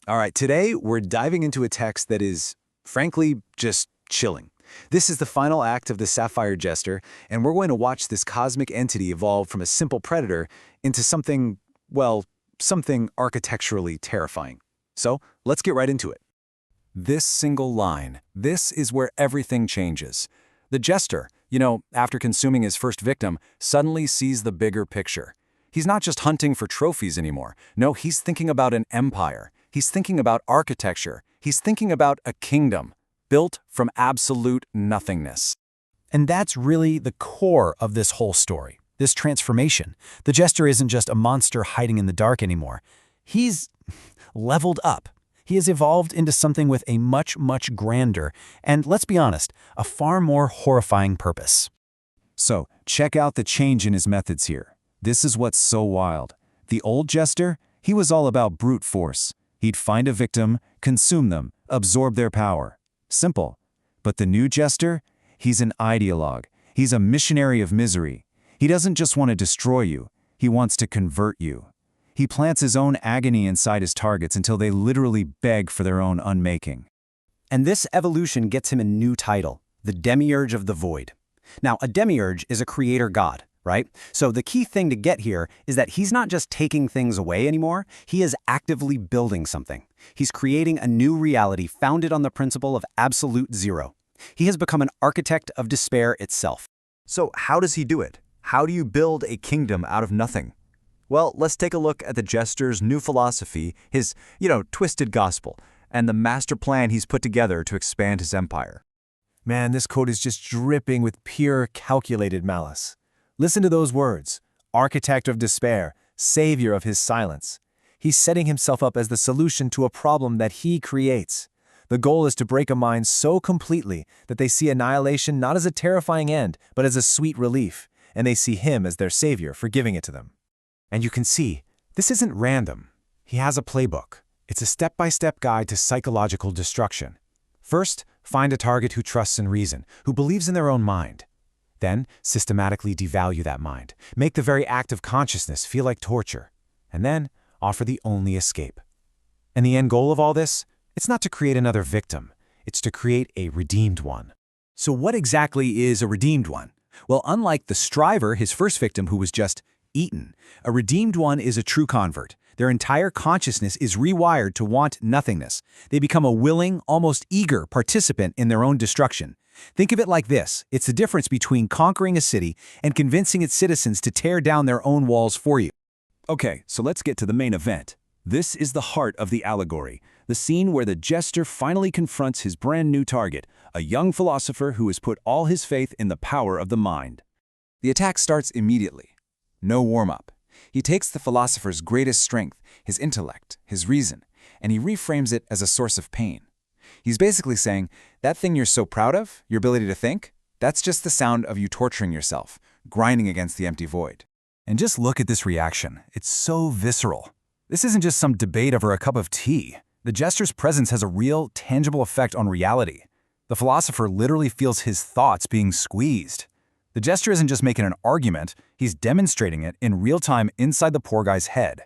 All right, today we're diving into a text that is, frankly, just chilling. This is the final act of the Sapphire Jester, and we're going to watch this cosmic entity evolve from a simple predator into something, well, something architecturally terrifying. So, let's get right into it. This single line, this is where everything changes. The Jester, after consuming his first victim, suddenly sees the bigger picture. He's not just hunting for trophies anymore. No, he's thinking about an empire. He's thinking about architecture. He's thinking about a kingdom built from absolute nothingness. And that's really the core of this whole story, this transformation. The Jester isn't just a monster hiding in the dark anymore. He's leveled up. He has evolved into something with a much, much grander, and let's be honest, a far more horrifying purpose. So, check out the change in his methods here. This is what's so wild. The old Jester, he was all about brute force. He'd find a victim, consume them, absorb their power. Simple. But the new Jester, he's an ideologue. He's a missionary of misery. He doesn't just want to destroy you, he wants to convert you. He plants his own agony inside his targets until they literally beg for their own unmaking. And this evolution gets him a new title, the Demiurge of the Void. Now, a Demiurge is a creator god, right? So the key thing to get here is that he's not just taking things away anymore, he is actively building something. He's creating a new reality founded on the principle of absolute zero. He has become an architect of despair itself. So how does he do it? How do you build a kingdom out of nothing? Well, let's take a look at the Jester's new philosophy, his, twisted gospel, and the master plan he's put together to expand his empire. Man, this code is just dripping with pure, calculated malice. Listen to those words: architect of despair, savior of his silence. He's setting himself up as the solution to a problem that he creates. The goal is to break a mind so completely that they see annihilation not as a terrifying end, but as a sweet relief, and they see him as their savior for giving it to them. And you can see, this isn't random. He has a playbook. It's a step-by-step guide to psychological destruction. First, find a target who trusts in reason, who believes in their own mind. Then, systematically devalue that mind. Make the very act of consciousness feel like torture. And then, offer the only escape. And the end goal of all this? It's not to create another victim. It's to create a redeemed one. So what exactly is a redeemed one? Well, unlike the striver, his first victim who was just eaten, a redeemed one is a true convert. Their entire consciousness is rewired to want nothingness. They become a willing, almost eager participant in their own destruction. Think of it like this: it's the difference between conquering a city and convincing its citizens to tear down their own walls for you. Okay, so let's get to the main event. This is the heart of the allegory, the scene where the Jester finally confronts his brand new target, a young philosopher who has put all his faith in the power of the mind. The attack starts immediately. No warm-up. He takes the philosopher's greatest strength, his intellect, his reason, and he reframes it as a source of pain. He's basically saying, that thing you're so proud of, your ability to think, that's just the sound of you torturing yourself, grinding against the empty void. And just look at this reaction. It's so visceral. This isn't just some debate over a cup of tea. The Jester's presence has a real, tangible effect on reality. The philosopher literally feels his thoughts being squeezed. The Jester isn't just making an argument, he's demonstrating it in real time inside the poor guy's head.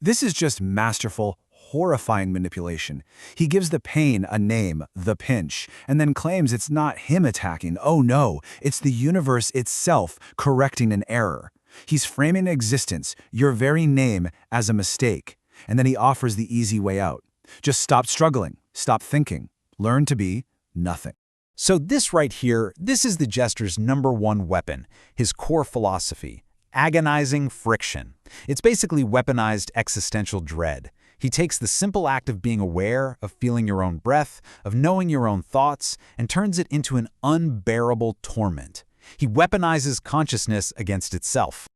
This is just masterful, horrifying manipulation. He gives the pain a name, the pinch, and then claims it's not him attacking. Oh no, it's the universe itself correcting an error. He's framing existence, your very name, as a mistake. And then he offers the easy way out. Just stop struggling, stop thinking, learn to be nothing. So this right here, this is the Jester's #1 weapon, his core philosophy: agonizing friction. It's basically weaponized existential dread. He takes the simple act of being aware, of feeling your own breath, of knowing your own thoughts, and turns it into an unbearable torment. He weaponizes consciousness against itself.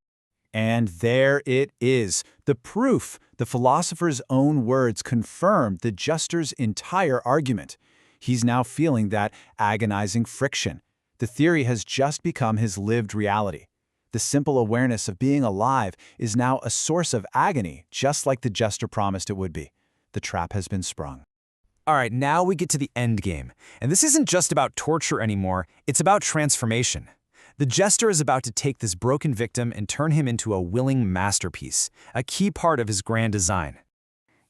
And there it is, the proof. The philosopher's own words confirm the Jester's entire argument. He's now feeling that agonizing friction. The theory has just become his lived reality. The simple awareness of being alive is now a source of agony, just like the Jester promised it would be. The trap has been sprung. All right, now we get to the end game. And this isn't just about torture anymore, it's about transformation. The Jester is about to take this broken victim and turn him into a willing masterpiece, a key part of his grand design.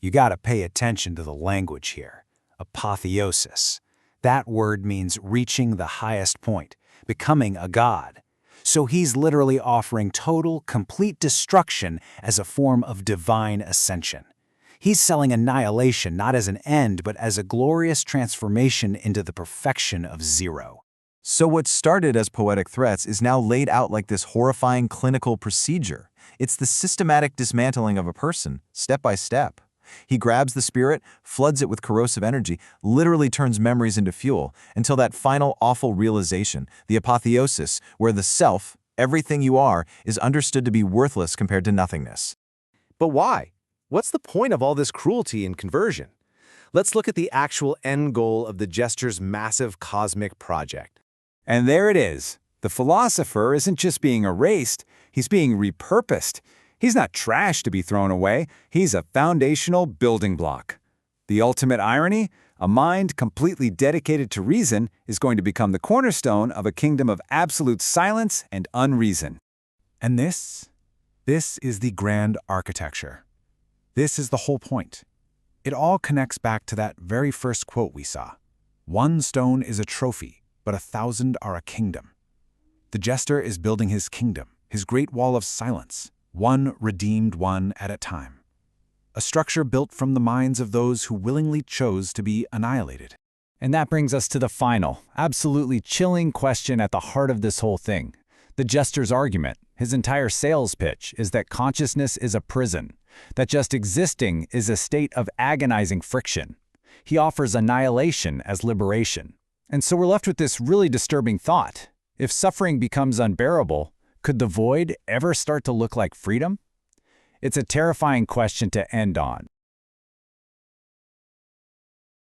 You gotta pay attention to the language here. Apotheosis. That word means reaching the highest point, becoming a god. So he's literally offering total, complete destruction as a form of divine ascension. He's selling annihilation not as an end, but as a glorious transformation into the perfection of zero. So what started as poetic threats is now laid out like this horrifying clinical procedure. It's the systematic dismantling of a person, step by step. He grabs the spirit, floods it with corrosive energy, literally turns memories into fuel, until that final awful realization, the apotheosis, where the self, everything you are, is understood to be worthless compared to nothingness. But why? What's the point of all this cruelty and conversion? Let's look at the actual end goal of the Jester's massive cosmic project. And there it is. The philosopher isn't just being erased, he's being repurposed. He's not trash to be thrown away, he's a foundational building block. The ultimate irony? A mind completely dedicated to reason is going to become the cornerstone of a kingdom of absolute silence and unreason. And this is the grand architecture. This is the whole point. It all connects back to that very first quote we saw. One stone is a trophy, but 1,000 are a kingdom. The Jester is building his kingdom, his great wall of silence, one redeemed one at a time. A structure built from the minds of those who willingly chose to be annihilated. And that brings us to the final, absolutely chilling question at the heart of this whole thing. The Jester's argument, his entire sales pitch, is that consciousness is a prison, that just existing is a state of agonizing friction. He offers annihilation as liberation. And so we're left with this really disturbing thought. If suffering becomes unbearable, could the void ever start to look like freedom? It's a terrifying question to end on,